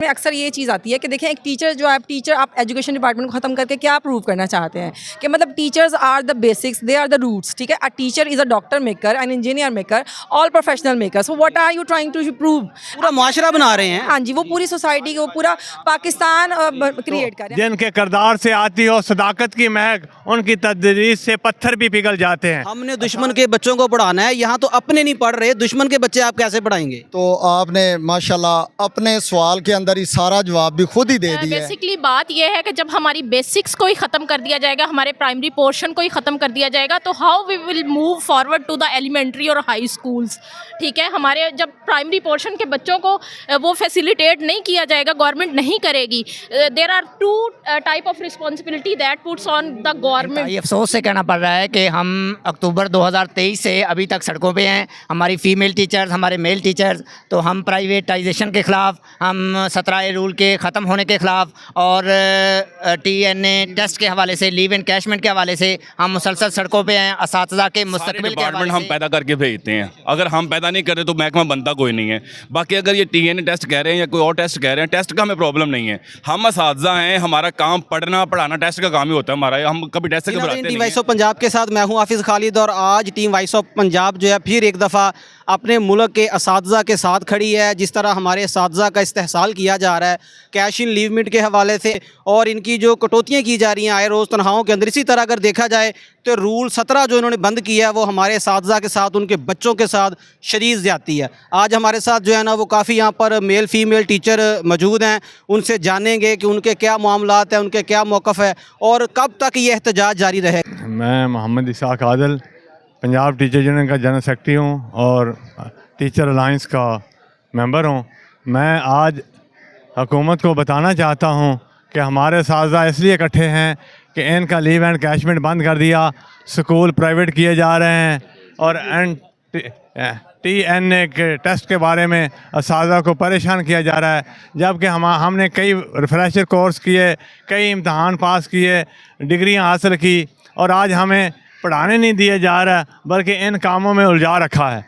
में अक्सर ये चीज़ आती है कि देखें एक टीचर आप एजुकेशन डिपार्टमेंट को ख़त्म करके क्या प्रूव करना चाहते हैं कि मतलब teachers are the basics, they are the roots, ठीक है। A teacher is a doctor maker, an engineer maker, all professional maker. So what are you trying to prove? पूरा मुआशरा बना रहे हैं। हाँ जी, वो पूरी सोसाइटी को, पूरा पाकिस्तान क्रिएट कर रहे हैं। जिनके किरदार से आती हो सदाकत की महक, उनकी तदरीस से पत्थर भी पिघल जाते हैं। हमने दुश्मन के बच्चों को पढ़ाना है, यहाँ तो अपने नहीं पढ़ रहे, दुश्मन के बच्चे आप कैसे पढ़ाएंगे? तो आपने माशाल्लाह अपने सवाल के अंदर ही सारा जवाब भी खुद ही दे दिया है। बेसिकली बात यह है कि जब हमारी बेसिक्स को ही ख़त्म कर दिया जाएगा, हमारे प्राइमरी पोर्शन को ही ख़त्म कर दिया जाएगा, तो how we will move forward to the elementary और हाई स्कूल्स, ठीक है। हमारे जब प्राइमरी पोर्शन के बच्चों को वो फैसिलिटेट नहीं किया जाएगा, गवर्नमेंट नहीं करेगी। There are two type of responsibility that puts on the government. ये अफसोस से कहना पड़ रहा है कि हम अक्टूबर 2023 से अभी तक सड़कों पे हैं, हमारी फ़ीमेल टीचर्स, हमारे मेल टीचर्स। तो हम प्राइवेटाइजेशन के ख़िलाफ़, हम 17A रूल के ख़त्म होने के ख़िलाफ़, और TNA टेस्ट के हवाले से, लीव एनकैशमेंट के हवाले से हम मुसलसल सड़कों पे हैं। असातिज़ा के मुस्तकबिल के हवाले हम से पैदा करके भेजते हैं, अगर हम पैदा नहीं करें तो महकमा बनता कोई नहीं है। बाकी अगर ये TNA टेस्ट कह रहे हैं या कोई और टेस्ट कह रहे हैं, टेस्ट का हमें प्रॉब्लम नहीं है। हम असातिज़ा हैं, हमारा काम पढ़ना पढ़ाना, टेस्ट का काम ही होता है हमारा। हम कभी टेस्ट से घबराते टीम नहीं वॉइस हैं। ऑफ पंजाब के साथ मैं हूं हाफिज़ खालिद, और आज टीम वॉइस ऑफ पंजाब जो है फिर एक दफ़ा अपने मुल्क के असातिज़ा के साथ खड़ी है। जिस तरह हमारे असातिज़ा का इस्तेहसाल किया जा रहा है कैश इन लीवमेंट के हवाले से, और इनकी जो कटौतियाँ की जा रही हैं आए रोज़ तनख्वाहों के अंदर, इसी तरह अगर देखा जाए तो रूल 17 जो इन्होंने बंद किया है वो हमारे असातिज़ा के साथ, उनके बच्चों के साथ शदीद ज़्यादती है। आज हमारे साथ जो है ना वो काफ़ी यहाँ पर मेल फीमेल टीचर मौजूद हैं, उनसे जानेंगे कि उनके क्या मामलात हैं, उनके क्या मौक़िफ़ है और कब तक ये एहतजाज जारी रहे। मैं मोहम्मद इसाक आदिल पंजाब टीचर यूनियन का जनरल सेक्रेटरी हूँ और टीचर अलाइंस का मेंबर हूँ। मैं आज हुकूमत को बताना चाहता हूँ कि हमारे साजा इसलिए इकट्ठे हैं कि इनका लीव एंड कैशमेंट बंद कर दिया, स्कूल प्राइवेट किए जा रहे हैं, और TNA के टेस्ट के बारे में असातिज़ा को परेशान किया जा रहा है। जबकि हमने कई रिफ्रेशर कोर्स किए, कई इम्तहान पास किए, डिग्रियां हासिल की, और आज हमें पढ़ाने नहीं दिया जा रहा बल्कि इन कामों में उलझा रखा है।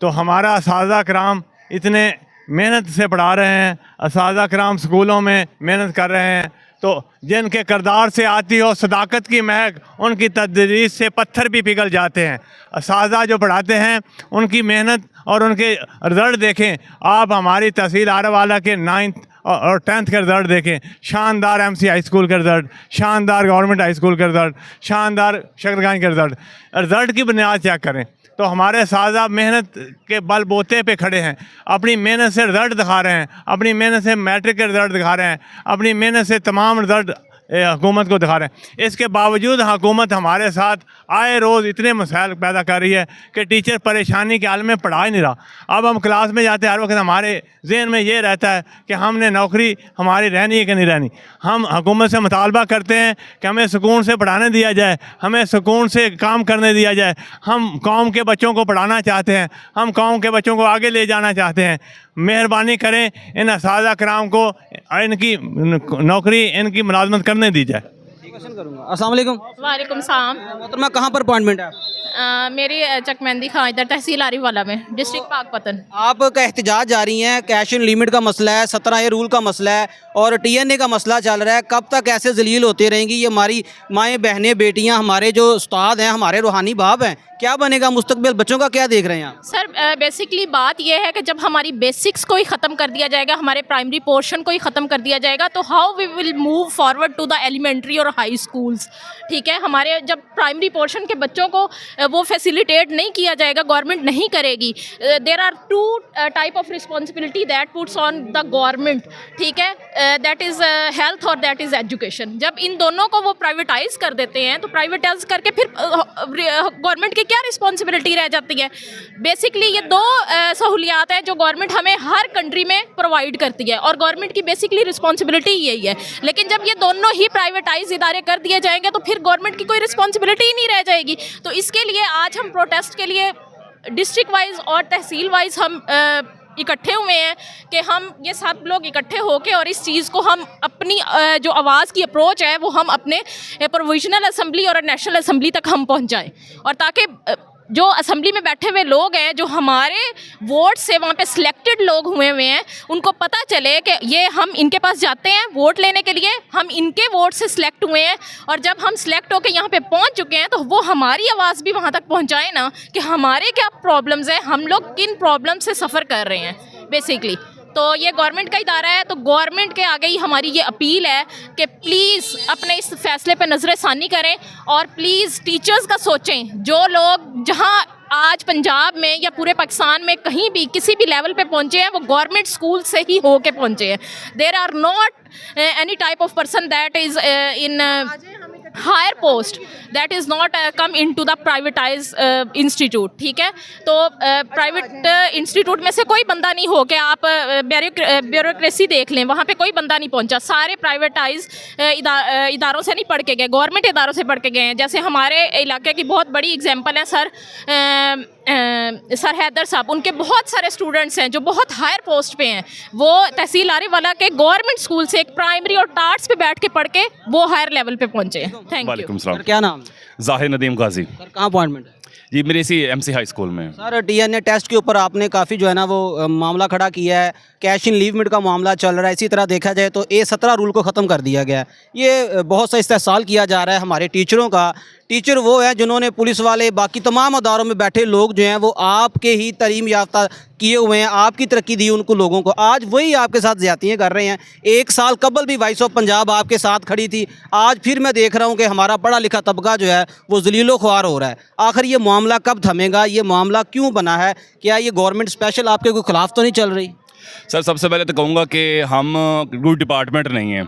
तो हमारा असातिज़ा कराम इतने मेहनत से पढ़ा रहे हैं, असातिज़ा कराम स्कूलों में मेहनत कर रहे हैं, तो जिनके किरदार से आती हो सदाकत की महक, उनकी तदरीस से पत्थर भी पिघल जाते हैं। असातिज़ा जो पढ़ाते हैं उनकी मेहनत और उनके रिज़ल्ट देखें आप। हमारी तहसील आरावाला के 9th और 10th का रिज़ल्ट देखें, शानदार MC हाई स्कूल का रिज़ल्ट, शानदार गवर्नमेंट हाई स्कूल का रिज़ल्ट, शानदार शकरगंज का रिज़ल्ट की बुनियाद चेक करें। तो हमारे असातिज़ा मेहनत के बलबूते पे खड़े हैं, अपनी मेहनत से रिज़ल्ट दिखा रहे हैं, अपनी मेहनत से मैट्रिक के रिज़ल्ट दिखा रहे हैं, अपनी मेहनत से तमाम रिज़ल्ट हुकूमत को दिखा रहे हैं। इसके बावजूद हुकूमत हमारे साथ आए रोज़ इतने मसाइल पैदा कर रही है कि टीचर परेशानी के आलम में पढ़ा ही नहीं रहा। अब हम क्लास में जाते हर वक्त हमारे जहन में ये रहता है कि हमने नौकरी हमारी रहनी है कि नहीं रहनी। हम हुकूमत से मुतालबा करते हैं कि हमें सुकून से पढ़ाने दिया जाए, हमें सुकून से काम करने दिया जाए। हम कौम के बच्चों को पढ़ाना चाहते हैं, हम कौम के बच्चों को आगे ले जाना चाहते हैं। मेहरबानी करें इन असातिज़ा कराम को इनकी नौकरी, इनकी मुलाजमत करने दी जाए। अस्सलाम वालेकुम। वालेकुम सलाम। मोहतरमा कहाँ पर अपॉइंटमेंट है? मेरी चकमेंदी खां, इधर तहसील आरिफ वाला में, डिस्ट्रिक्ट पाकपतन। आपका एहतजाज जारी है, कैश इन लिमिट का मसला है, 17A रूल का मसला है और TNA का मसला चल रहा है। कब तक ऐसे जलील होते रहेंगी? ये हमारी माएँ बहनें बेटियाँ, हमारे जो उस्ताद हैं, हमारे रूहानी बाप हैं, क्या बनेगा मुस्तकबिल? बच्चों का क्या देख रहे हैं आप? सर बेसिकली बात यह है कि जब हमारी बेसिक्स को ही ख़त्म कर दिया जाएगा, हमारे प्राइमरी पोर्शन को ही ख़त्म कर दिया जाएगा, तो how we will move forward to the elementary और हाई स्कूल्स, ठीक है। हमारे जब प्राइमरी पोर्शन के बच्चों को वो फैसिलिटेट नहीं किया जाएगा, गवर्नमेंट नहीं करेगी। There are two type of responsibility that puts on the government, ठीक है, दैट इज़ हेल्थ और दैट इज़ एजुकेशन। जब इन दोनों को वो प्राइवेटाइज कर देते हैं तो प्राइवेटाइज करके फिर गवर्नमेंट की क्या रिस्पॉन्सिबिलिटी रह जाती है? बेसिकली ये दो सहूलियात हैं जो गवर्नमेंट हमें हर कंट्री में प्रोवाइड करती है और गवर्नमेंट की बेसिकली रिस्पॉन्सिबिलिटी यही है। लेकिन जब ये दोनों ही प्राइवेटाइज इदारे कर दिए जाएंगे तो फिर गवर्नमेंट की कोई रिस्पॉन्सिबिलिटी ही नहीं रह जाएगी। तो इसके लिए आज हम प्रोटेस्ट के लिए डिस्ट्रिक्ट वाइज और तहसील वाइज हम इकट्ठे हुए हैं कि हम ये सब लोग इकट्ठे होके और इस चीज़ को हम अपनी जो आवाज़ की अप्रोच है वो हम अपने प्रोविजनल असम्बली और नेशनल असम्बली तक हम पहुंचाएं, और ताकि जो असेंबली में बैठे हुए लोग हैं, जो हमारे वोट से वहाँ पे सिलेक्टेड लोग हुए हैं, उनको पता चले कि ये हम इनके पास जाते हैं वोट लेने के लिए, हम इनके वोट से सिलेक्ट हुए हैं, और जब हम सिलेक्ट होकर यहाँ पे पहुँच चुके हैं तो वो हमारी आवाज़ भी वहाँ तक पहुँचाए ना कि हमारे क्या प्रॉब्लम्स हैं, हम लोग किन प्रॉब्लम से सफ़र कर रहे हैं बेसिकली। तो ये गवर्नमेंट का इदारा है, तो गवर्नमेंट के आगे ही हमारी ये अपील है कि प्लीज़ अपने इस फैसले पर नज़रसानी करें और प्लीज़ टीचर्स का सोचें। जो लोग जहाँ आज पंजाब में या पूरे पाकिस्तान में कहीं भी किसी भी लेवल पे पहुँचे हैं वो गवर्नमेंट स्कूल से ही हो के पहुँचे हैं। There are not any type of person that is in higher post that is not come in to the privatise institute. ठीक है, तो प्राइवेट इंस्टीट्यूट में से कोई बंदा नहीं हो के आप ब्यूरोक्रेसी देख लें, वहाँ पे कोई बंदा नहीं पहुँचा, सारे प्राइवेटाइज इदारों से नहीं पढ़ के गए, गवर्नमेंट इदारों से पढ़ के गए हैं। जैसे हमारे इलाके की बहुत बड़ी एग्जांपल है सर हैदर साहब, उनके बहुत सारे स्टूडेंट्स हैं जो बहुत हायर पोस्ट पे हैं, वो तहसील आरिवाला के गवर्नमेंट स्कूल से एक प्राइमरी और टार्ट्स पे बैठ के पढ़ के वो हायर लेवल पे पहुँचे हैं। Thank you. वालेकुम सलाम। सर क्या नाम है? जाहिर नदीम गाजी सर कहाँ अपॉइंटमेंट है? जी, मेरे इसी MC हाई स्कूल में। सर डीएनए टेस्ट के ऊपर आपने काफ़ी जो है ना वो मामला खड़ा किया है, कैश इन लीवमेंट का मामला चल रहा है। इसी तरह देखा जाए तो A17 रूल को ख़त्म कर दिया गया है। ये बहुत सा इस्तेहसाल किया जा रहा है हमारे टीचरों का। टीचर वो है जिन्होंने पुलिस वाले बाकी तमाम अदारों में बैठे लोग जो हैं वो आपके ही तालीम याफ्ता किए हुए हैं, आपकी तरक्की दी उनको लोगों को, आज वही आपके साथ ज़्यादतियाँ कर रहे हैं। एक साल कबल भी वॉइस ऑफ पंजाब आपके साथ खड़ी थी, आज फिर मैं देख रहा हूँ कि हमारा पढ़ा लिखा तबका जो है वो जलीलो ख्वार हो रहा है। आखिर ये मामला कब थमेगा? ये मामला क्यों बना है? क्या ये गवर्नमेंट स्पेशल आपके कोई खिलाफ तो नहीं चल रही? सर सबसे पहले तो कहूँगा कि हम कोई डिपार्टमेंट नहीं है,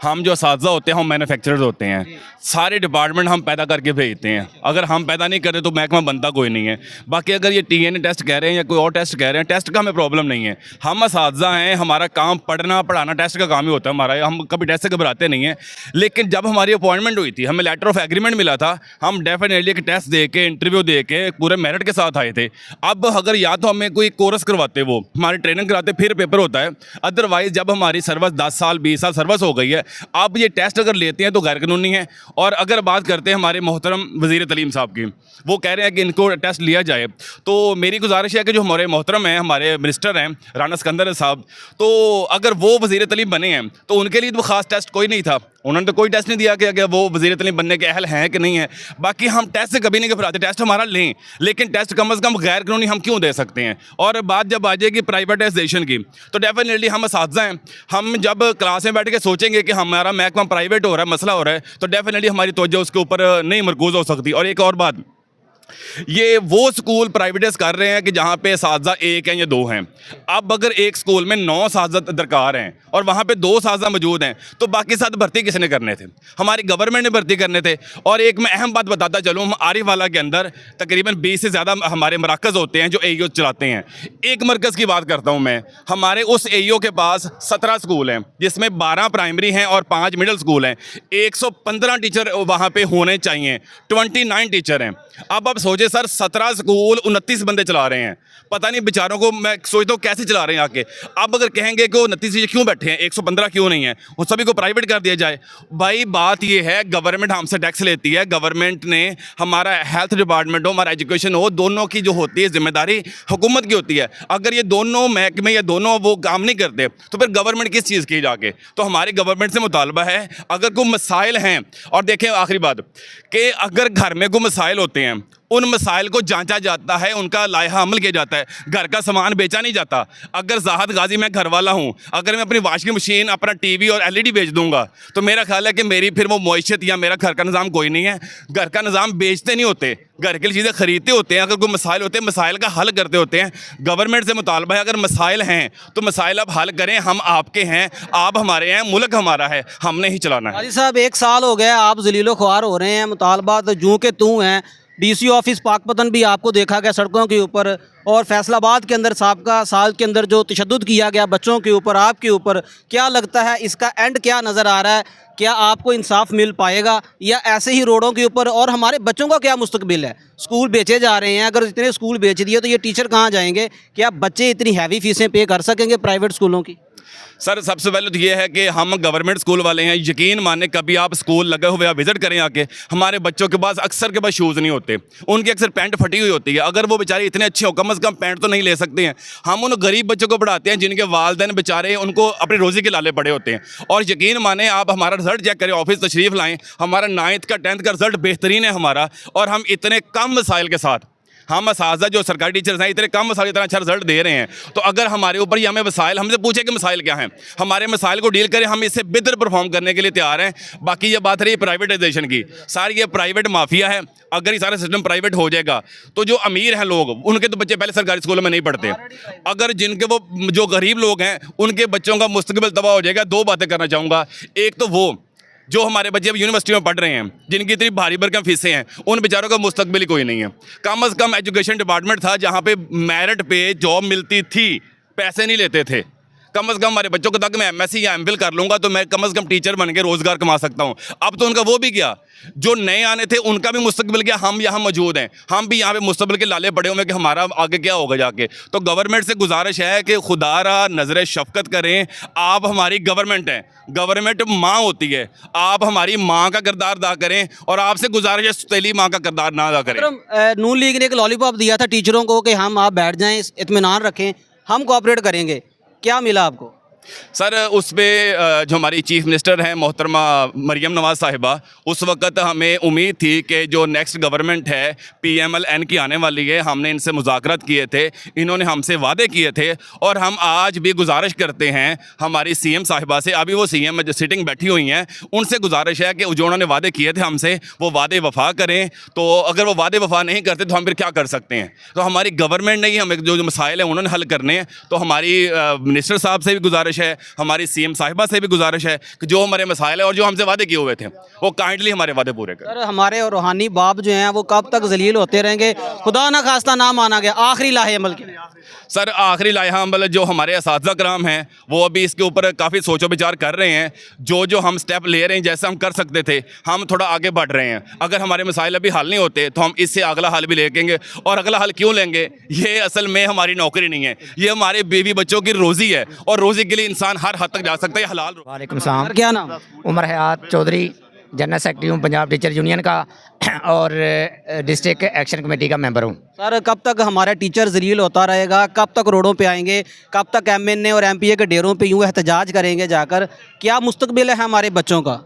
हम जो असातिज़ा होते हैं हम मैन्युफैक्चरर्स होते हैं। सारे डिपार्टमेंट हम पैदा करके भेजते हैं, अगर हम पैदा नहीं करें तो महकमा बनता कोई नहीं है। बाकी अगर ये TNA टेस्ट कह रहे हैं या कोई और टेस्ट कह रहे हैं, टेस्ट का हमें प्रॉब्लम नहीं है, हम असातिज़ा हैं, हमारा काम पढ़ना पढ़ाना टेस्ट का काम ही होता है हमारा, हम कभी टेस्ट से घबराते नहीं हैं। लेकिन जब हमारी अपॉइंटमेंट हुई थी, हमें लेटर ऑफ एग्रीमेंट मिला था, हम डेफिनेटली एक टेस्ट दे के इंटरव्यू दे के पूरे मेरिट के साथ आए थे। अब अगर या तो हमें कोई कोर्स करवाते, वो हमारी ट्रेनिंग कराते, फिर पेपर होता है। अदरवाइज़ जब हमारी सर्विस 10 साल 20 साल सर्विस हो गई है, अब ये टेस्ट अगर लेते हैं तो गैर कानूनी है। और अगर बात करते हैं हमारे मोहतरम वज़ीर तलीम साहब की, वो कह रहे हैं कि इनको टेस्ट लिया जाए, तो मेरी गुजारिश है कि जो हमारे मोहतरम हैं, हमारे मिनिस्टर हैं राना सिकंदर साहब, तो अगर वो वज़ीर तलीम बने हैं तो उनके लिए तो ख़ास टेस्ट कोई नहीं था, उन्होंने तो कोई टेस्ट नहीं दिया कि वो वज़ीर तलीम बनने के अहल हैं कि नहीं है। बाकी हम टेस्ट से कभी नहीं घबराते, टेस्ट हमारा लें, लेकिन टेस्ट कम अज़ कम गैर कानूनी हम क्यों दे सकते हैं। और बात जब आ जाएगी प्राइवेटाइजेशन की, तो डेफिनेटली हम असातिज़ा हैं, हम जब क्लास में बैठ के सोचेंगे कि हमारा महकमा प्राइवेट हो रहा है, मसला हो रहा है, तो डेफिनेटली हमारी तवज्जो उसके ऊपर नहीं मरकूज़ हो सकती। और एक और बात, ये वो स्कूल प्राइवेटाइज कर रहे हैं कि जहाँ पे असातिज़ा एक हैं या 2 हैं। अब अगर एक स्कूल में 9 असातिज़ा दरकार हैं और वहाँ पे 2 असातिज़ा मौजूद हैं, तो बाकी साथ भर्ती किसने करने थे? हमारी गवर्नमेंट ने भर्ती करने थे। और एक मैं अहम बात बताता चलूँ, हम आरिफवाला के अंदर तकरीबन 20 से ज़्यादा हमारे मराकज़ होते हैं जो AEO चलाते हैं। एक मरकज़ की बात करता हूँ मैं, हमारे उस AEO के पास 17 स्कूल हैं, जिसमें 12 प्राइमरी हैं और 5 मिडिल स्कूल हैं। 115 टीचर वहाँ पर होने चाहिए, 29 टीचर हैं। अब आप सोचे सर, 17 स्कूल 29 बंदे चला रहे हैं, पता नहीं बेचारों को, मैं सोचता हूँ कैसे चला रहे हैं आके। अब अगर कहेंगे कि वो 29 क्यों बैठे हैं, 115 क्यों नहीं है, उन सभी को प्राइवेट कर दिया जाए। भाई बात ये है, गवर्नमेंट हमसे टैक्स लेती है, गवर्नमेंट ने हमारा हेल्थ डिपार्टमेंट हो, हमारा एजुकेशन हो, दोनों की जो होती है जिम्मेदारी हुकूमत की होती है। अगर ये दोनों महकमे या दोनों वो काम नहीं करते तो फिर गवर्नमेंट किस चीज़ की जाके। तो हमारी गवर्नमेंट से मुतालबा है, अगर कोई मसाइल हैं, और देखें आखिरी बात कि अगर घर में कोई मसाइल होते हैं, उन मसाइल को जांचा जाता है, उनका लायहा अमल किया जाता है, घर का सामान बेचा नहीं जाता। अगर ज़ाहद गाजी मैं घर वाला हूँ, अगर मैं अपनी वाशिंग मशीन, अपना TV और LED बेच दूंगा, तो मेरा ख्याल है कि मेरी फिर वो मईशत या मेरा घर का निज़ाम कोई नहीं है। घर का निज़ाम बेचते नहीं होते, घर के लिए चीज़ें खरीदते होते हैं। अगर कोई मसाइल होते हैं, मसाइल का हल करते होते हैं। गवर्नमेंट से मुतालबा है, अगर मसाइल हैं तो मसाइल आप हल करें, हम आपके हैं, आप हमारे हैं, मुल्क हमारा है, हमने ही चलाना है। गाजी साहब 1 साल हो गया, आप जलीलो ख्वार हो रहे हैं, मुतालबा तो जूँ के तू हैं। DC ऑफिस पाकपतन भी आपको देखा गया सड़कों के ऊपर, और फैसलाबाद के अंदर साबका साल के अंदर जो तशद्दुद किया गया बच्चों के ऊपर, आपके ऊपर, क्या लगता है इसका एंड क्या नज़र आ रहा है? क्या आपको इंसाफ मिल पाएगा या ऐसे ही रोडों के ऊपर? और हमारे बच्चों का क्या मुस्तकबिल है? स्कूल बेचे जा रहे हैं, अगर इतने स्कूल बेच दिए तो ये टीचर कहाँ जाएंगे? क्या बच्चे इतनी हैवी फीसें पे कर सकेंगे प्राइवेट स्कूलों की? सर सबसे पहले तो ये है कि हम गवर्नमेंट स्कूल वाले हैं, यकीन माने कभी आप स्कूल लगे हुए आप विज़िट करें आके, हमारे बच्चों के पास अक्सर के पास शूज़ नहीं होते, उनकी अक्सर पैंट फटी हुई होती है। अगर वो बेचारे इतने अच्छे हो कम से कम पैंट तो नहीं ले सकते हैं। हम उन गरीब बच्चों को पढ़ाते हैं जिनके वालिदैन बेचारे उनको अपनी रोज़ी के लाले पड़े होते हैं। और यकीन माने आप हमारा रिजल्ट चेक करें, ऑफिस तशरीफ़ लाएँ, हमारा 9th का 10th का रिजल्ट बेहतरीन है हमारा, और हम इतने कम मसाइल के साथ, हम असातिज़ा जो सरकारी टीचर्स हैं इतने कम मसाइल इतना अच्छा रिजल्ट दे रहे हैं। तो अगर हमारे ऊपर ये हमें मसाइल, हमसे पूछे कि मसाइल क्या हैं, हमारे मसाइल को डील करें, हम इससे बेहतर परफॉर्म करने के लिए तैयार हैं। बाकी ये बात रही प्राइवेटाइजेशन की, सारी ये प्राइवेट माफिया है। अगर ये सारा सिस्टम प्राइवेट हो जाएगा तो जो अमीर हैं लोग, उनके तो बच्चे पहले सरकारी स्कूलों में नहीं पढ़ते। अगर जिनके वो जो गरीब लोग हैं उनके बच्चों का मुस्तकबिल तबाह हो जाएगा। दो बातें करना चाहूँगा। एक तो वो जो हमारे बच्चे अब यूनिवर्सिटी में पढ़ रहे हैं, जिनकी इतनी भारी भरकम फीसें हैं, उन बेचारों का मुस्तकबिल ही कोई नहीं है। कम से कम एजुकेशन डिपार्टमेंट था जहाँ पे मेरिट पे जॉब मिलती थी, पैसे नहीं लेते थे। कम से कम हमारे बच्चों को, तक मैं MSc या MPhil कर लूँगा तो मैं कम से कम टीचर बन के रोज़गार कमा सकता हूँ। अब तो उनका वो भी गया, जो नए आने थे उनका भी मुस्तकबिल गया। हम यहाँ मौजूद हैं, हम भी यहाँ पे मुस्तकबिल के लाले पड़े हुए हैं कि हमारा आगे क्या होगा जाके। तो गवर्नमेंट से गुजारिश है कि खुदारा नज़र शफ़क़त करें। आप हमारी गवर्नमेंट हैं, गवर्नमेंट माँ होती है, आप हमारी माँ का किरदार अदा करें, और आपसे गुजारिश है सौतेली माँ का किरदार ना अदा करें। नून लीग ने एक लॉलीपॉप दिया था टीचरों को कि हम आप बैठ जाएं, इत्मीनान रखें, हम कोऑपरेट करेंगे, क्या मिला आपको? सर उस पर जो हमारी चीफ मिनिस्टर हैं मोहतरमा मरियम नवाज़ साहिबा, उस वक़्त हमें उम्मीद थी कि जो नेक्स्ट गवर्नमेंट है PMLN की आने वाली है, हमने इनसे मुज़ाकरात किए थे, इन्होंने हमसे वादे किए थे, और हम आज भी गुजारिश करते हैं हमारी CM साहिबा से, अभी वो CM जो सिटिंग बैठी हुई हैं, उनसे गुजारिश है कि जो उन्होंने वादे किए थे हमसे वो वादे वफ़ा करें। तो अगर वो वादे वफ़ा नहीं करते तो हम फिर क्या कर सकते हैं? तो हमारी गवर्नमेंट ने ही हमें जो मसाइल हैं उन्होंने हल करने हैं। तो हमारी मिनिस्टर साहब से भी गुजारिश है, हमारी CM साहिबा से भी गुजारिश है कि जो हमारे मसाइल है और जो हमसे वादे किए हुए थे वो काइंडली हमारे वादे पूरे करें। सर हमारे रूहानी बाप जो हैं वो कब तक जलील होते रहेंगे? खुदा ना खास्ता ना माना गया, आखिरी लाहे अमल की। सर आखिरी लाहा अमल जो हमारे असातिज़ा कराम हैं वो अभी इसके ऊपर काफ़ी सोचो विचार कर रहे हैं। जो हम स्टेप ले रहे हैं, जैसे हम कर सकते थे, हम थोड़ा आगे बढ़ रहे हैं। अगर हमारे मसाइल अभी हल नहीं होते तो हम इससे अगला हल भी लेंगे। और अगला हल क्यों लेंगे? ये असल में हमारी नौकरी नहीं है, ये हमारे बीवी बच्चों की रोज़ी है, और रोज़ी के लिए इंसान हर हद तक जा सकता है। हलाल। वालेकुम सलाम। सर क्या नाम? उमर हयात चौधरी, जनरल सेक्रेटरी हूँ पंजाब टीचर यूनियन का, और डिस्ट्रिक्ट एक्शन कमेटी का मेंबर हूँ। सर कब तक हमारा टीचर जलील होता रहेगा? कब तक रोडों पे आएंगे? कब तक MNA और MPA के डेरों पे यूँ एहतजाज करेंगे जाकर? क्या मुस्तकबिल है हमारे बच्चों का?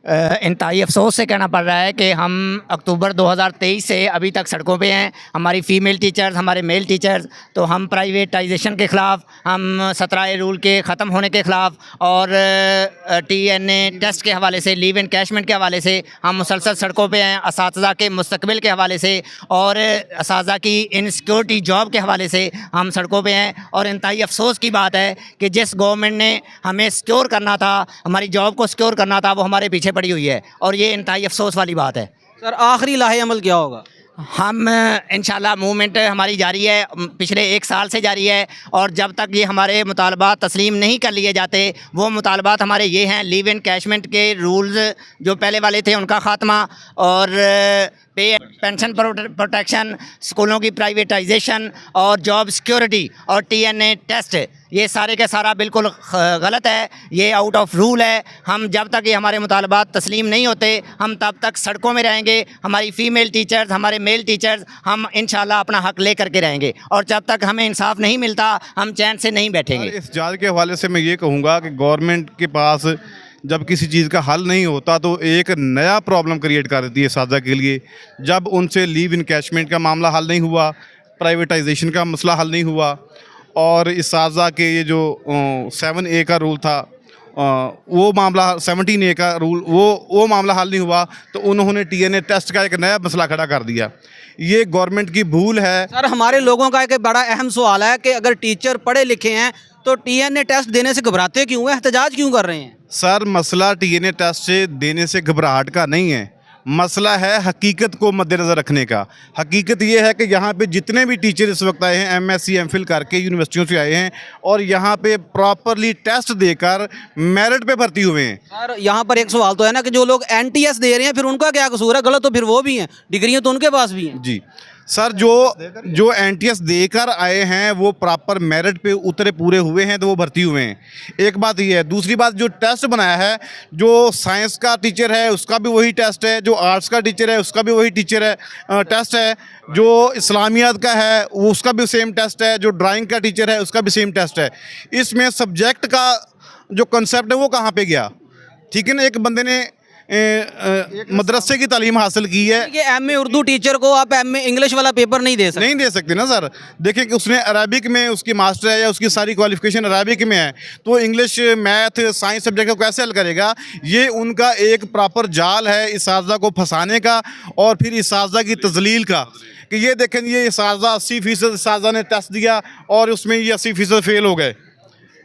इंतहाई अफसोस से कहना पड़ रहा है कि हम अक्टूबर 2023 से अभी तक सड़कों पे हैं। हमारी फ़ीमेल टीचर्स, हमारे मेल टीचर्स, तो हम प्राइवेटाइजेशन के ख़िलाफ़, हम 17A रूल के ख़त्म होने के ख़िलाफ़, और TNA टेस्ट के हवाले से, लीव एनकैशमेंट के हवाले से हम मुसलसल सड़कों पे हैं। असातिज़ा के मुस्तकबिल के हवाले से और असातिज़ा की इनसिक्योरिटी जॉब के हवाले से हम सड़कों पे हैं। और इंतहाई अफसोस की बात है कि जिस गवर्नमेंट ने हमें सिक्योर करना था, हमारी जॉब को सिक्योर करना था, वो हमारे पीछे पड़ी हुई है, और ये इंतहाई अफसोस वाली बात है। सर आखिरी लाहे अमल क्या होगा? हम इंशाल्लाह मूवमेंट हमारी जारी है, पिछले 1 साल से जारी है, और जब तक ये हमारे मुतालबात तस्लीम नहीं कर लिए जाते, वो मुतालबात हमारे ये हैं: लीव एनकैशमेंट के रूल्स जो पहले वाले थे उनका ख़ात्मा, और पे पेंशन प्रोटेक्शन, स्कूलों की प्राइवेटाइजेशन, और जॉब सिक्योरिटी, और TNA टेस्ट, ये सारे का सारा बिल्कुल गलत है, ये आउट ऑफ रूल है। हम जब तक ये हमारे मुतालबात तस्लीम नहीं होते, हम तब तक सड़कों में रहेंगे। हमारी फ़ीमेल टीचर्स, हमारे मेल टीचर्स, हम इंशाल्लाह अपना हक़ ले करके रहेंगे, और जब तक हमें इंसाफ नहीं मिलता हम चैन से नहीं बैठेंगे। इस जाल के हवाले से मैं ये कहूँगा कि गवर्नमेंट के पास जब किसी चीज़ का हल नहीं होता तो एक नया प्रॉब्लम क्रिएट कर देती है साजा के लिए। जब उनसे लीव इनकैशमेंट का मामला हल नहीं हुआ, प्राइवेटाइजेशन का मसला हल नहीं हुआ, और इस साजा के ये जो 7A का रूल था, वो मामला 17A का रूल, वो मामला हल नहीं हुआ, तो उन्होंने TNA टेस्ट का एक नया मसला खड़ा कर दिया। ये गवर्नमेंट की भूल है। सर हमारे लोगों का एक बड़ा अहम सवाल है कि अगर टीचर पढ़े लिखे हैं तो TNA टेस्ट देने से घबराते क्यों हैं, एहतजाज क्यों कर रहे हैं? सर मसला TNA टेस्ट से देने से घबराहट का नहीं है, मसला है हकीकत को मद्देनज़र रखने का। हकीकत ये है कि यहाँ पे जितने भी टीचर इस वक्त आए हैं MSc MPhil करके यूनिवर्सिटियों से आए हैं, और यहाँ पे प्रॉपरली टेस्ट देकर मेरिट पे भर्ती हुए हैं। सर यहाँ पर एक सवाल तो है ना कि जो लोग NTS दे रहे हैं फिर उनका क्या कसूर है? गलत तो फिर वो भी हैं, डिग्रियाँ तो उनके पास भी हैं। जी सर जो एनटीएस देकर आए हैं वो प्रॉपर मेरिट पे उतरे पूरे हुए हैं तो वो भर्ती हुए हैं। एक बात ये है। दूसरी बात, जो टेस्ट बनाया है, जो साइंस का टीचर है उसका भी वही टेस्ट है, जो आर्ट्स का टीचर है उसका भी वही टेस्ट है, जो इस्लामियात का है वो उसका भी सेम टेस्ट है, जो ड्राइंग का टीचर है उसका भी सेम टेस्ट है। इसमें सब्जेक्ट का जो कंसेप्ट है वो कहाँ पे गया? ठीक है ना, एक बंदे ने मदरसे की तालीम हासिल की है, कि एमए उर्दू टीचर को आप एमए इंग्लिश वाला पेपर नहीं दे सकते। नहीं दे सकते ना सर। देखिए कि उसने अरबिक में उसकी मास्टर है या उसकी सारी क्वालिफिकेशन अरबिक में है, तो इंग्लिश मैथ साइंस सब्जेक्ट को कैसे हल करेगा? ये उनका एक प्रॉपर जाल है इसाजा को फंसाने का और फिर इसाजा की तजलील का, कि ये देखें ये इसाजा 80% इसाजा ने टेस्ट दिया और उसमें ये 80% फेल हो गए।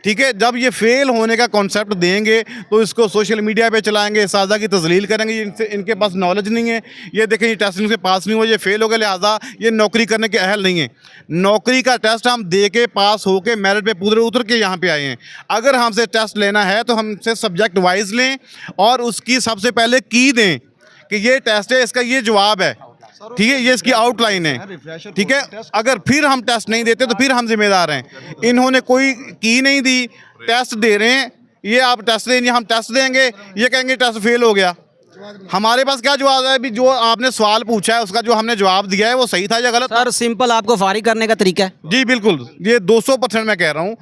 ठीक है, जब ये फेल होने का कॉन्सेप्ट देंगे तो इसको सोशल मीडिया पे चलाएंगे, साजा की तजलील करेंगे, इनके पास नॉलेज नहीं है, ये देखें ये टेस्ट इनसे पास नहीं हुआ, ये फेल हो गए, लिहाजा ये नौकरी करने के अहल नहीं है। नौकरी का टेस्ट हम दे के पास होके मेरिट पे पूरे उतर के यहाँ पे आए हैं। अगर हमसे टेस्ट लेना है तो हमसे सब्जेक्ट वाइज लें और उसकी सबसे पहले की दें कि ये टेस्ट है, इसका ये जवाब है, ठीक है, ये इसकी आउटलाइन है, ठीक है। अगर फिर हम टेस्ट नहीं देते तो फिर हम जिम्मेदार हैं। इन्होंने कोई की नहीं दी, टेस्ट दे रहे हैं, ये आप टेस्ट देंगे, हम टेस्ट देंगे, ये कहेंगे टेस्ट फेल हो गया। हमारे पास क्या जवाब है? भी जो आपने सवाल पूछा है उसका जो हमने जवाब दिया है वो सही था या गलत? सर सिंपल आपको फारिग करने का तरीका है। जी बिल्कुल, ये 200% मैं कह रहा हूँ,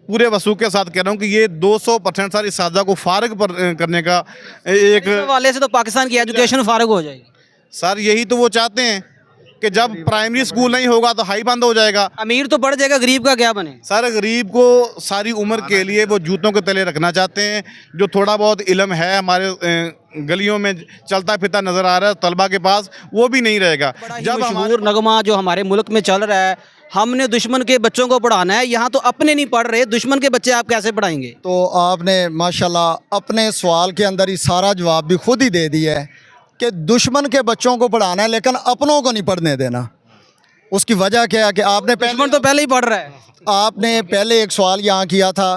पूरे वसूख के साथ कह रहा हूँ कि ये 200% सर इसाजा को फारिग करने का एक वाले से तो पाकिस्तान की एजुकेशन फारिग हो जाएगी। सर यही तो वो चाहते हैं कि जब प्राइमरी स्कूल नहीं होगा तो हाई बंद हो जाएगा। अमीर तो बढ़ जाएगा, गरीब का क्या बने? सर गरीब को सारी उम्र के लिए वो जूतों के तले रखना चाहते हैं। जो थोड़ा बहुत इल्म है हमारे गलियों में चलता फिरता नज़र आ रहा है तलबा के पास, वो भी नहीं रहेगा। जब मशहूर नगमा जो हमारे मुल्क में चल रहा है, हमने दुश्मन के बच्चों को पढ़ाना है, यहाँ तो अपने नहीं पढ़ रहे, दुश्मन के बच्चे आप कैसे पढ़ाएंगे? तो आपने माशाल्लाह अपने सवाल के अंदर ही सारा जवाब भी खुद ही दे दिया है कि दुश्मन के बच्चों को पढ़ाना है लेकिन अपनों को नहीं पढ़ने देना। उसकी वजह क्या है कि आपने दुश्मन तो पहले ही पढ़ रहा है। आपने पहले एक सवाल यहाँ किया था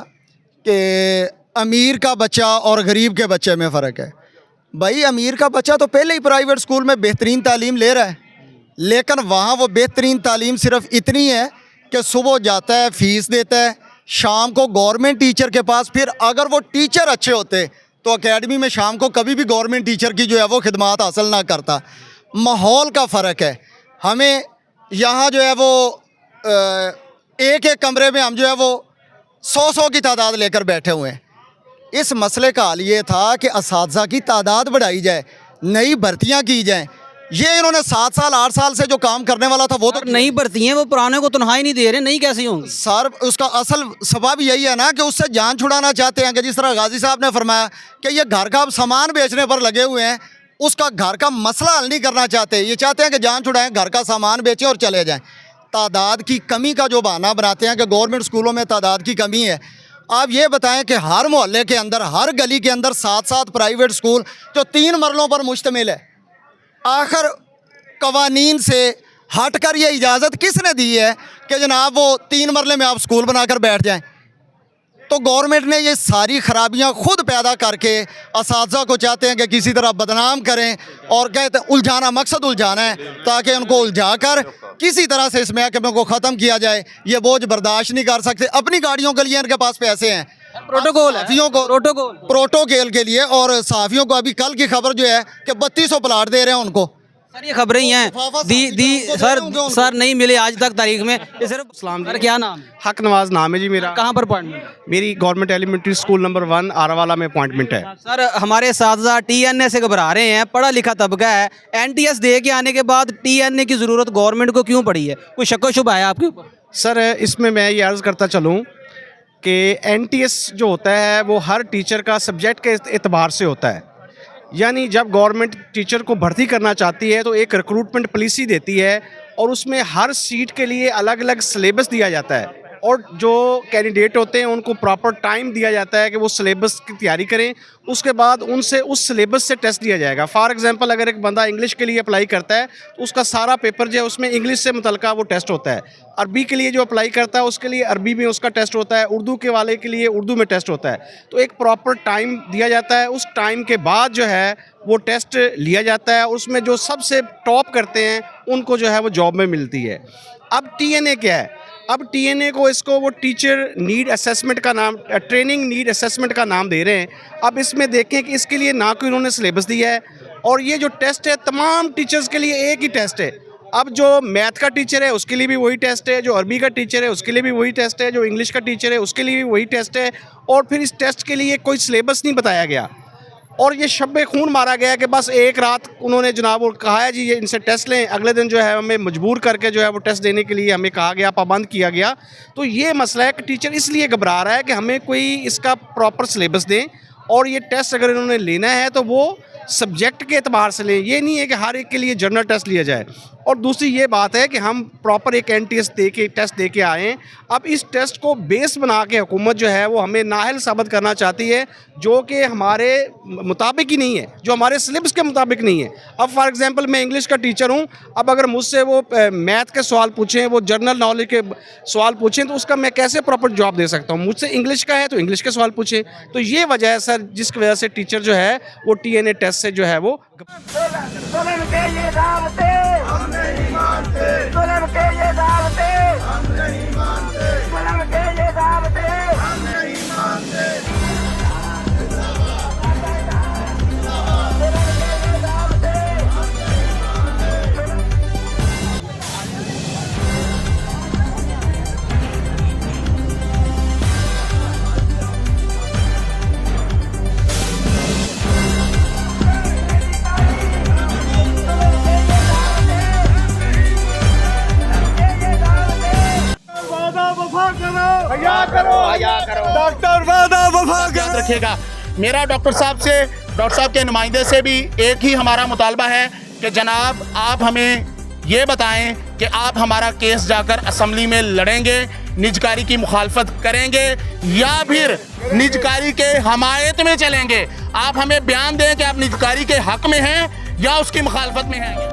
कि अमीर का बच्चा और गरीब के बच्चे में फ़र्क है। भाई अमीर का बच्चा तो पहले ही प्राइवेट स्कूल में बेहतरीन तालीम ले रहा है, लेकिन वहाँ वो बेहतरीन तालीम सिर्फ इतनी है कि सुबह जाता है, फ़ीस देता है, शाम को गवर्नमेंट टीचर के पास, फिर अगर वो टीचर अच्छे होते तो एकेडमी में शाम को कभी भी गवर्नमेंट टीचर की जो है वो खिदमात हासिल ना करता। माहौल का फ़र्क है। हमें यहाँ जो है वो एक एक कमरे में हम जो है वो 100 की तादाद लेकर बैठे हुए हैं। इस मसले का हल ये था कि असातिज़ा की तादाद बढ़ाई जाए, नई भर्तियाँ की जाएँ। ये इन्होंने 7 साल 8 साल से जो काम करने वाला था वो तो नई भर्ती हैं, वो पुराने को तनख्वाही नहीं दे रहे, नई कैसी होंगी? सर उसका असल सबब यही है ना कि उससे जान छुड़ाना चाहते हैं कि जिस तरह गाजी साहब ने फरमाया कि ये घर का अब सामान बेचने पर लगे हुए हैं, उसका घर का मसला हल नहीं करना चाहते। ये चाहते हैं कि जान छुड़ाएं, घर का सामान बेचें और चले जाएं। तादाद की कमी का जो बहाना बनाते हैं कि गवर्नमेंट स्कूलों में तादाद की कमी है। आप ये बताएं कि हर मोहल्ले के अंदर, हर गली के अंदर 7-7 प्राइवेट स्कूल जो 3 मरलों पर मुश्तमिल है, आखिर कवानीन से हटकर ये इजाज़त किसने दी है कि जनाब वो 3 मरले में आप स्कूल बनाकर बैठ जाएं? तो गवर्नमेंट ने ये सारी खराबियां खुद पैदा करके असातिज़ा को चाहते हैं कि किसी तरह बदनाम करें और कहते हैं उलझाना, मकसद उलझाना है ताकि उनको उलझा कर किसी तरह से इस महकमे को ख़त्म किया जाए। ये बोझ बर्दाश्त नहीं कर सकते। अपनी गाड़ियों के लिए इनके पास पैसे हैं, प्रोटोकॉल है, सहाफ़ियों को प्रोटोकॉल के लिए, और सहाफ़ियों को अभी कल की खबर जो है कि 3200 प्लाट दे रहे हैं उनको। सर ये खबरें ही हैं सर नहीं मिले आज तक तारीख में। ये सिर्फ सर क्या नाम है? हक नवाज नाम है जी मेरा। कहाँ पर अपॉइंटमेंट? मेरी government elementary school number 1 Arawala में अपॉइंटमेंट है। सर हमारे असातिज़ा TNA से घबरा रहे हैं, पढ़ा लिखा तबका है, NTS दे के आने के बाद TNA की ज़रूरत गवर्नमेंट को क्यों पड़ी है? कोई शक व शुबा है आपके ऊपर? सर इसमें मैं ये अर्ज़ करता चलूँ कि NTS जो होता है वो हर टीचर का सब्जेक्ट के एतबार से होता है। यानी जब गवर्नमेंट टीचर को भर्ती करना चाहती है तो एक रिक्रूटमेंट पॉलिसी देती है और उसमें हर सीट के लिए अलग अलग सिलेबस दिया जाता है। और जो कैंडिडेट होते हैं उनको प्रॉपर टाइम दिया जाता है कि वो सिलेबस की तैयारी करें, उसके बाद उनसे उस सिलेबस से टेस्ट लिया जाएगा। फॉर एग्जांपल अगर एक बंदा इंग्लिश के लिए अप्लाई करता है तो उसका सारा पेपर जो है उसमें इंग्लिश से मुतल्लिका वो टेस्ट होता है। अरबी के लिए जो अप्लाई करता है उसके लिए अरबी में उसका टेस्ट होता है, उर्दू के वाले के लिए उर्दू में टेस्ट होता है। तो एक प्रॉपर टाइम दिया जाता है, उस टाइम के बाद जो है वो टेस्ट लिया जाता है, उसमें जो सबसे टॉप करते हैं उनको जो है वो जॉब में मिलती है। अब TNA क्या है? अब TNA को इसको वो टीचर नीड असेसमेंट का नाम, ट्रेनिंग नीड असेसमेंट का नाम दे रहे हैं। अब इसमें देखें कि इसके लिए ना कोई उन्होंने सिलेबस दिया है और ये जो टेस्ट है तमाम टीचर्स के लिए एक ही टेस्ट है। अब जो मैथ का टीचर है उसके लिए भी वही टेस्ट है, जो अरबी का टीचर है उसके लिए भी वही टेस्ट है, जो इंग्लिश का टीचर है उसके लिए भी वही टेस्ट है। और फिर इस टेस्ट के लिए कोई सिलेबस नहीं बताया गया और ये शब्बे खून मारा गया कि बस एक रात उन्होंने जनाब और कहा है जी ये इनसे टेस्ट लें, अगले दिन जो है हमें मजबूर करके जो है वो टेस्ट देने के लिए हमें कहा गया, पाबंद किया गया। तो ये मसला है कि टीचर इसलिए घबरा रहा है कि हमें कोई इसका प्रॉपर सिलेबस दें और ये टेस्ट अगर इन्होंने लेना है तो वो सब्जेक्ट के एतबार से लें, ये नहीं है कि हर एक के लिए जनरल टेस्ट लिया जाए। और दूसरी ये बात है कि हम प्रॉपर एक NTS दे के टेस्ट दे के आए हैं। अब इस टेस्ट को बेस बना के हुकूमत जो है वो हमें नाअहल साबित करना चाहती है, जो कि हमारे मुताबिक ही नहीं है, जो हमारे सिलेबस के मुताबिक नहीं है। अब फॉर एग्जांपल मैं इंग्लिश का टीचर हूँ, अब अगर मुझसे वो मैथ के सवाल पूछें, वो जनरल नॉलेज के सवाल पूछें तो उसका मैं कैसे प्रॉपर जवाब दे सकता हूँ? मुझसे इंग्लिश का है तो इंग्लिश के सवाल पूछें। तो ये वजह है सर जिसकी वजह से टीचर जो है वो TNA टेस्ट से जो है वो याद रखिएगा। मेरा डॉक्टर साहब के नुमाइंदे से भी एक ही हमारा मुतालबा है कि जनाब आप हमें ये बताएं कि आप हमारा केस जाकर असम्बली में लड़ेंगे, निजकारी की मुखालफत करेंगे या फिर निजकारी के हमायत में चलेंगे। आप हमें बयान दें कि आप निजकारी के हक में हैं या उसकी मुखालफत में हैं।